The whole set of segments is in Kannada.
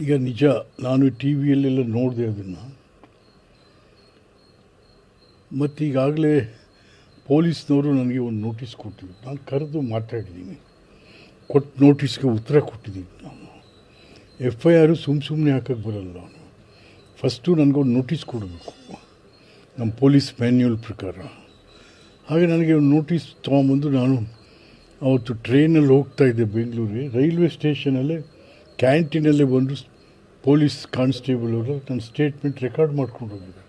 ಈಗ ನಿಜ, ನಾನು ಟಿ ವಿಯಲ್ಲೆಲ್ಲ ನೋಡಿದೆ ಅದನ್ನು. ಮತ್ತು ಈಗಾಗಲೇ ಪೊಲೀಸ್ನವರು ನನಗೆ ಒಂದು ನೋಟಿಸ್ ಕೊಟ್ಟಿದ್ರು. ನಾನು ಕರೆದು ಮಾತಾಡಿದ್ದೀನಿ, ಕೊಟ್ಟು ನೋಟಿಸ್ಗೆ ಉತ್ತರ ಕೊಟ್ಟಿದ್ದೀನಿ. ನಾನು FIR ಸುಮ್ಮನೆ ಹಾಕೋಕ್ಕೆ ಬರಲ್ಲ. ನಾನು ಫಸ್ಟು ನನಗೊಂದು ನೋಟಿಸ್ ಕೊಡಬೇಕು ನಮ್ಮ ಪೊಲೀಸ್ ಮ್ಯಾನ್ಯುವಲ್ ಪ್ರಕಾರ. ಹಾಗೆ ನನಗೆ ಒಂದು ನೋಟಿಸ್ ತೊಗೊಂಬಂದು, ನಾನು ಅವತ್ತು ಟ್ರೈನಲ್ಲಿ ಹೋಗ್ತಾಯಿದ್ದೆ ಬೆಂಗಳೂರಿಗೆ. ರೈಲ್ವೆ ಸ್ಟೇಷನಲ್ಲೇ ಕ್ಯಾಂಟೀನಲ್ಲೇ ಬಂದು ಪೊಲೀಸ್ ಕಾನ್ಸ್ಟೇಬಲ್ ಅವರು ನನ್ನ ಸ್ಟೇಟ್ಮೆಂಟ್ ರೆಕಾರ್ಡ್ ಮಾಡ್ಕೊಂಡು ಹೋಗಿದ್ದಾರೆ.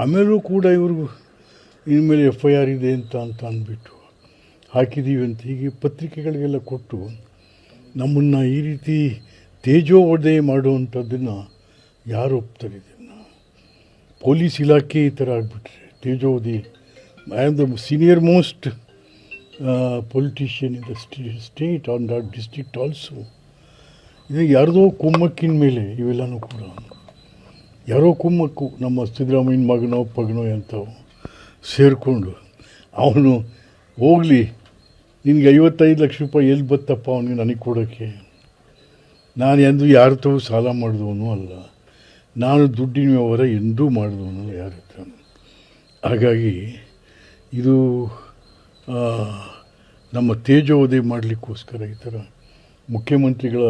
ಆಮೇಲೂ ಕೂಡ ಇವ್ರಿಗೂ ಇನ್ಮೇಲೆ FIR ಇದೆ ಅಂತ ಅಂದ್ಬಿಟ್ಟು ಹಾಕಿದ್ದೀವಿ ಅಂತ ಹೀಗೆ ಪತ್ರಿಕೆಗಳಿಗೆಲ್ಲ ಕೊಟ್ಟು ನಮ್ಮನ್ನು ಈ ರೀತಿ ತೇಜೋವಧೆ ಮಾಡುವಂಥದ್ದನ್ನು ಯಾರು ಒಪ್ತಾರೆ? ಇದನ್ನು ಪೊಲೀಸ್ ಇಲಾಖೆ ಈ ಥರ ಆಗಿಬಿಟ್ರೆ ತೇಜೋವಧೆ. I am the senior most politician in the state on that district also. ಇದು ಯಾರ್ದೋ ಕುಮ್ಮಕ್ಕಿನ ಮೇಲೆ ಇವೆಲ್ಲನೂ ಕೂಡ ಯಾರೋ ಕುಮ್ಮಕ್ಕು, ನಮ್ಮ ಸಿದ್ದರಾಮಯ್ಯನ ಮಗನೋ ಪಗನೋ ಎಂಥವು ಸೇರಿಕೊಂಡು ಅವನು ಹೋಗಲಿ, ನಿನಗೆ 55 ಲಕ್ಷ ರೂಪಾಯಿ ಎಲ್ಲಿ ಬತ್ತಪ್ಪ ಅವನಿಗೆ ನನಗೆ ಕೊಡೋಕ್ಕೆ? ನಾನು ಎಂದೂ ಯಾರ ತಾವು ಸಾಲ ಮಾಡಿದವನು ಅಲ್ಲ, ನಾನು ದುಡ್ಡಿನ ವ್ಯವಹಾರ ಎಂದೂ ಮಾಡಿದವನು ಯಾರ ಹತ್ರ. ಹಾಗಾಗಿ ಇದು ನಮ್ಮ ತೇಜೋವಧೆ ಮಾಡಲಿಕ್ಕೋಸ್ಕರ ಈ ಥರ ಮುಖ್ಯಮಂತ್ರಿಗಳ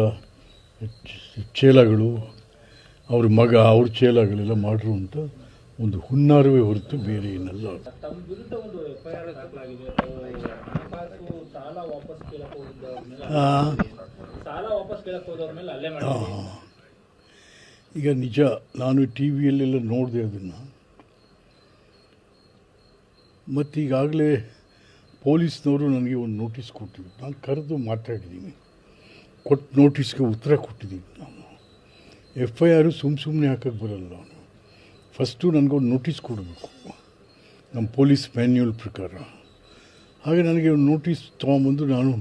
ಚೇಲಗಳು, ಅವ್ರ ಮಗ, ಅವ್ರ ಚೇಲಗಳೆಲ್ಲ ಮಾಡಿರುವಂಥ ಒಂದು ಹುನ್ನಾರವೇ ಹೊರತು ಬೇರೆ ಏನಲ್ಲ. ಈಗ ನಿಜ, ನಾನು ಟಿ ವಿಯಲ್ಲೆಲ್ಲ ನೋಡಿದೆ ಅದನ್ನು. ಮತ್ತು ಈಗಾಗಲೇ ಪೊಲೀಸ್ನವರು ನನಗೆ ಒಂದು ನೋಟಿಸ್ ಕೊಟ್ಟಿದ್ರು. ನಾನು ಕರೆದು ಮಾತಾಡಿದ್ದೀನಿ, ಕೊಟ್ಟು ನೋಟಿಸ್ಗೆ ಉತ್ತರ ಕೊಟ್ಟಿದ್ದೀನಿ. ನಾನು FIR ಸುಮ್ಮನೆ ಹಾಕೋಕ್ಕೆ ಬರಲ್ಲ. ನಾನು ಫಸ್ಟು ನನಗೊಂದು ನೋಟಿಸ್ ಕೊಡಬೇಕು ನಮ್ಮ ಪೊಲೀಸ್ ಮ್ಯಾನ್ಯುವಲ್ ಪ್ರಕಾರ. ಹಾಗೆ ನನಗೆ ಒಂದು ನೋಟಿಸ್ ತೊಗೊಂಬಂದು, ನಾನು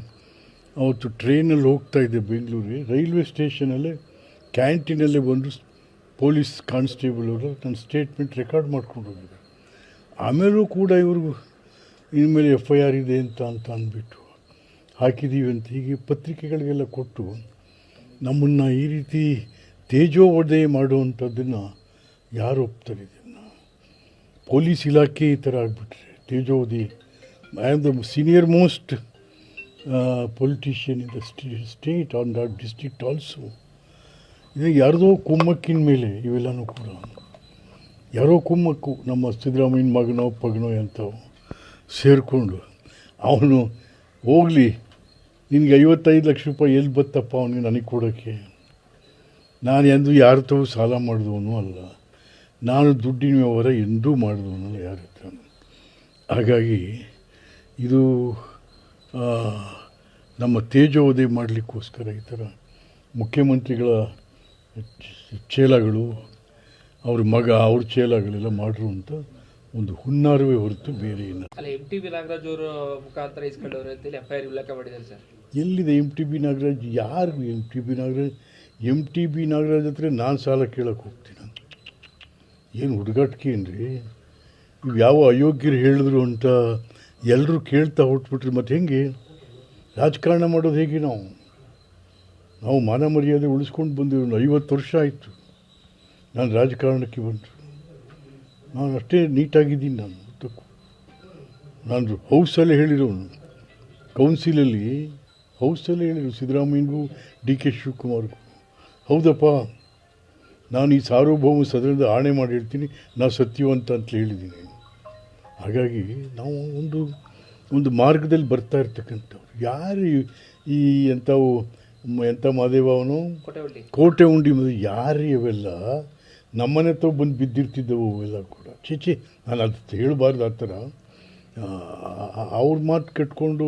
ಅವತ್ತು ಟ್ರೈನಲ್ಲಿ ಹೋಗ್ತಾಯಿದ್ದೆ ಬೆಂಗಳೂರಿಗೆ. ರೈಲ್ವೆ ಸ್ಟೇಷನಲ್ಲೇ ಕ್ಯಾಂಟೀನಲ್ಲೇ ಬಂದು ಪೊಲೀಸ್ ಕಾನ್ಸ್ಟೇಬಲ್ ಅವರು ನನ್ನ ಸ್ಟೇಟ್ಮೆಂಟ್ ರೆಕಾರ್ಡ್ ಮಾಡ್ಕೊಂಡು ಹೋಗಿದ್ದಾರೆ. ಆಮೇಲೂ ಕೂಡ ಇವ್ರಿಗೂ ಇನ್ಮೇಲೆ FIR ಇದೆ ಅಂತ ಅಂದ್ಬಿಟ್ಟು ಹಾಕಿದ್ದೀವಿ ಅಂತ ಹೀಗೆ ಪತ್ರಿಕೆಗಳಿಗೆಲ್ಲ ಕೊಟ್ಟು ನಮ್ಮನ್ನು ಈ ರೀತಿ ತೇಜೋವಧೆ ಮಾಡುವಂಥದ್ದನ್ನು ಯಾರು ಒಪ್ತಾರೆ? ಇದನ್ನು ಪೊಲೀಸ್ ಇಲಾಖೆ ಈ ಥರ ಆಗಿಬಿಟ್ರೆ ತೇಜೋವಧೆ. I am the senior most politician in the state on that district also. ಇದು ಯಾರ್ದೋ ಕುಮ್ಮಕ್ಕಿನ ಮೇಲೆ ಇವೆಲ್ಲನೂ ಕೂಡ ಯಾರೋ ಕುಮ್ಮಕ್ಕು, ನಮ್ಮ ಸಿದ್ದರಾಮಯ್ಯನ ಮಗನೋ ಪಗನೋ ಎಂಥವು ಸೇರಿಕೊಂಡು ಅವನು ಹೋಗಲಿ, ನಿನಗೆ 55 ಲಕ್ಷ ರೂಪಾಯಿ ಎಲ್ಲಿ ಬತ್ತಪ್ಪ ಅವನಿಗೆ ನನಗೆ ಕೊಡೋಕ್ಕೆ? ನಾನು ಎಂದೂ ಯಾರ ತಾವು ಸಾಲ ಮಾಡಿದವನು ಅಲ್ಲ, ನಾನು ದುಡ್ಡಿನ ವ್ಯವಹಾರ ಎಂದೂ ಮಾಡಿದವನು ಯಾರ ಹತ್ರ. ಹಾಗಾಗಿ ಇದು ನಮ್ಮ ತೇಜೋವಧೆ ಮಾಡಲಿಕ್ಕೋಸ್ಕರ ಈ ಥರ ಮುಖ್ಯಮಂತ್ರಿಗಳ ಚೇಲಗಳು, ಅವ್ರ ಮಗ, ಅವ್ರ ಚೇಲಗಳೆಲ್ಲ ಮಾಡಿರುವಂಥ ಒಂದು ಹುನ್ನಾರವೇ ಹೊರತು ಬೇರೆ ಏನಲ್ಲ. MTB ನಾಗರಾಜ್ ಅವರ ಮುಖಾಂತರ ಇಸ್ಕೊಂಡವ್ರೆ ಅಂತೇಳಿ FIR ಉಲ್ಲೇಖ ಮಾಡಿದ್ದಾರೆ ಸರ್. ಎಲ್ಲಿದೆ MTB ನಾಗರಾಜ್? ಯಾರಿಗೂ MTB ನಾಗರಾಜ್ ಹತ್ರ ನಾನು ಸಾಲ ಕೇಳೋಕ್ಕೆ ಹೋಗ್ತೀನಿ? ಏನು ಹುಡುಗಾಟಿಕೆ ಏನ್ರಿ? ಇವು ಯಾವ ಅಯೋಗ್ಯರು ಹೇಳಿದ್ರು ಅಂತ ಎಲ್ಲರೂ ಕೇಳ್ತಾ ಹೊಟ್ಬಿಟ್ರಿ ಮತ್ತೆ ಹೆಂಗೆ ರಾಜಕಾರಣ ಮಾಡೋದು? ಹೇಗೆ ನಾವು ಮಾನ ಮರ್ಯಾದೆ ಉಳಿಸ್ಕೊಂಡು ಬಂದಿರೋ 50 ವರ್ಷ ಆಯಿತು ನಾನು ರಾಜಕಾರಣಕ್ಕೆ ಬಂದು. ನಾನು ಅಷ್ಟೇ ನೀಟಾಗಿದ್ದೀನಿ. ನಾನು ಹೌಸಲ್ಲೇ ಹೇಳಿರೋನು, ಕೌನ್ಸಿಲಲ್ಲಿ ಹೌಸಲ್ಲೇ ಹೇಳಿದ್ರು ಸಿದ್ದರಾಮಯ್ಯನಿಗೂ DK ಶಿವಕುಮಾರ್ಗೂ, ಹೌದಪ್ಪ ನಾನು ಈ ಸಾರ್ವಭೌಮ ಸದನದ ಆಣೆ ಮಾಡಿ ಹೇಳ್ತೀನಿ, ನಾವು ಸತ್ಯವಂತ ಅಂತ ಹೇಳಿದ್ದೀನಿ. ಹಾಗಾಗಿ ನಾವು ಒಂದು ಮಾರ್ಗದಲ್ಲಿ ಬರ್ತಾ ಇರ್ತಕ್ಕಂಥವ್ರು. ಯಾರು ಈ ಎಂಥ ಮಾದೇವ ಅವನು ಕೋಟೆ ಉಂಡಿ ಯಾರು ಇವೆಲ್ಲ ನಮ್ಮನೆ ತಾವು ಬಂದು ಬಿದ್ದಿರ್ತಿದ್ದವು ಅವೆಲ್ಲ ಕೂಡ. ಚೀಚಿ, ನಾನು ಅದು ಹೇಳಬಾರ್ದು ಆ ಥರ. ಅವ್ರ ಮಾತು ಕಟ್ಕೊಂಡು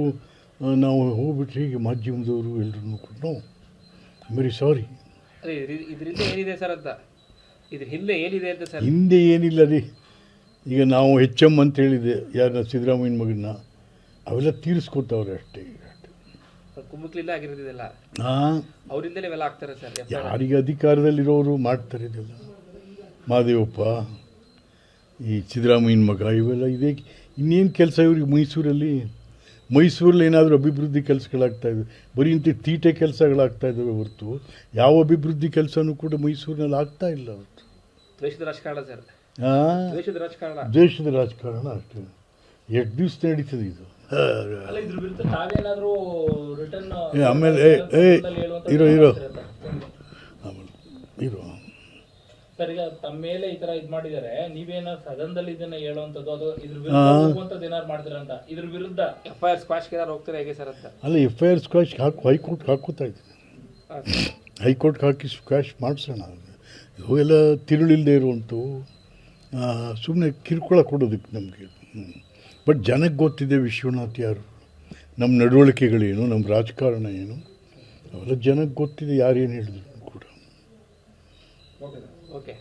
ನಾವು ಹೋಗ್ಬಿಟ್ರೆ ಹೀಗೆ ಮಾಧ್ಯಮದವರು ಎಲ್ಲರೂ ಕೂಡ ವೆರಿ ಸಾರಿ. ಹಿಂದೆ ಏನಿಲ್ಲ ರೀ. ಈಗ ನಾವು HM ಅಂತ ಹೇಳಿದೆ, ಯಾರನ್ನ ಸಿದ್ದರಾಮಯ್ಯನ ಮಗನ್ನ, ಅವೆಲ್ಲ ತೀರಿಸ್ಕೊತಾವ್ರೆ ಅಷ್ಟೇ. ಯಾರಿಗೆ ಅಧಿಕಾರದಲ್ಲಿರೋರು ಮಾಡ್ತಾರೆ ಇದೆಲ್ಲ. ಮಾದೇವಪ್ಪ, ಈ ಸಿದ್ದರಾಮಯ್ಯನ ಮಗ, ಇವೆಲ್ಲ ಇದೆ. ಇನ್ನೇನು ಕೆಲಸ ಇವ್ರಿಗೆ ಮೈಸೂರಲ್ಲಿ ಮೈಸೂರಲ್ಲಿ ಏನಾದರೂ ಅಭಿವೃದ್ಧಿ ಕೆಲಸಗಳಾಗ್ತಾಯಿದೆ, ಬರೀ ಇಂಥ ತೀಟೆ ಕೆಲಸಗಳಾಗ್ತಾ ಇದ್ದಾವೆ ಹೊರತು ಯಾವ ಅಭಿವೃದ್ಧಿ ಕೆಲಸನೂ ಕೂಡ ಮೈಸೂರಿನಲ್ಲಿ ಆಗ್ತಾ ಇಲ್ಲ ಅವತ್ತು. ದ್ವೇಷದ ರಾಜಕಾರಣ ಸರ್, ದ್ವೇಷದ ರಾಜಕಾರಣ, ದೇಶದ ರಾಜಕಾರಣ ಅಷ್ಟೇ. ಎಷ್ಟು ದಿವಸ ನಡೀತದೆ ಇದು? ಆಮೇಲೆ ಇರೋ ಆಮೇಲೆ ಇರೋ ಸರ್, ಈಗ ತಮ್ಮ ಮೇಲೆ ಈ ತರ ಇದು ಮಾಡಿದ್ದಾರೆ, ನೀವೇನೋ ಸದನದಲ್ಲಿ ಇದನ್ನ ಹೇಳುವಂಥದ್ದು, ಅದು ಇದ್ರ ವಿರುದ್ಧ ಏನಾರು ಮಾಡ್ತೀರ ಅಂತ, ಇದ್ರ ವಿರುದ್ಧ FIR ಸ್ಕ್ವಾಶ್ಗೆ ಏನಾರು ಹೋಗ್ತಾರೆ ಹೇಗೆ ಸರ್ ಅಂತ? ಅಲ್ಲ, FIR ಸ್ಕ್ವಾಶ್ ಹೈಕೋರ್ಟ್ಗೆ ಹಾಕೋತಾ ಇದ್ದೀನಿ. ಹೈಕೋರ್ಟ್ಗೆ ಹಾಕಿ ಸ್ಕ್ವಾಶ್ ಮಾಡಿಸೋಣ. ಇದು ಎಲ್ಲ ತಿರುಳಿಲ್ಲದೆ ಇರುವಂಥವು ಸುಮ್ಮನೆ ಕಿರುಕುಳ ಕೊಡೋದಕ್ಕೆ ನಮಗೆ. ಬಟ್ ಜನಕ್ಕೆ ಗೊತ್ತಿದೆ ವಿಶ್ವನಾಥ್ ಯಾರು, ನಮ್ಮ ನಡವಳಿಕೆಗಳೇನು, ನಮ್ಮ ರಾಜಕಾರಣ ಏನು, ಅವೆಲ್ಲ ಜನಕ್ಕೆ ಗೊತ್ತಿದೆ, ಯಾರೇನು ಹೇಳಿದ್ರು ಕೂಡ. ಓಕೆ.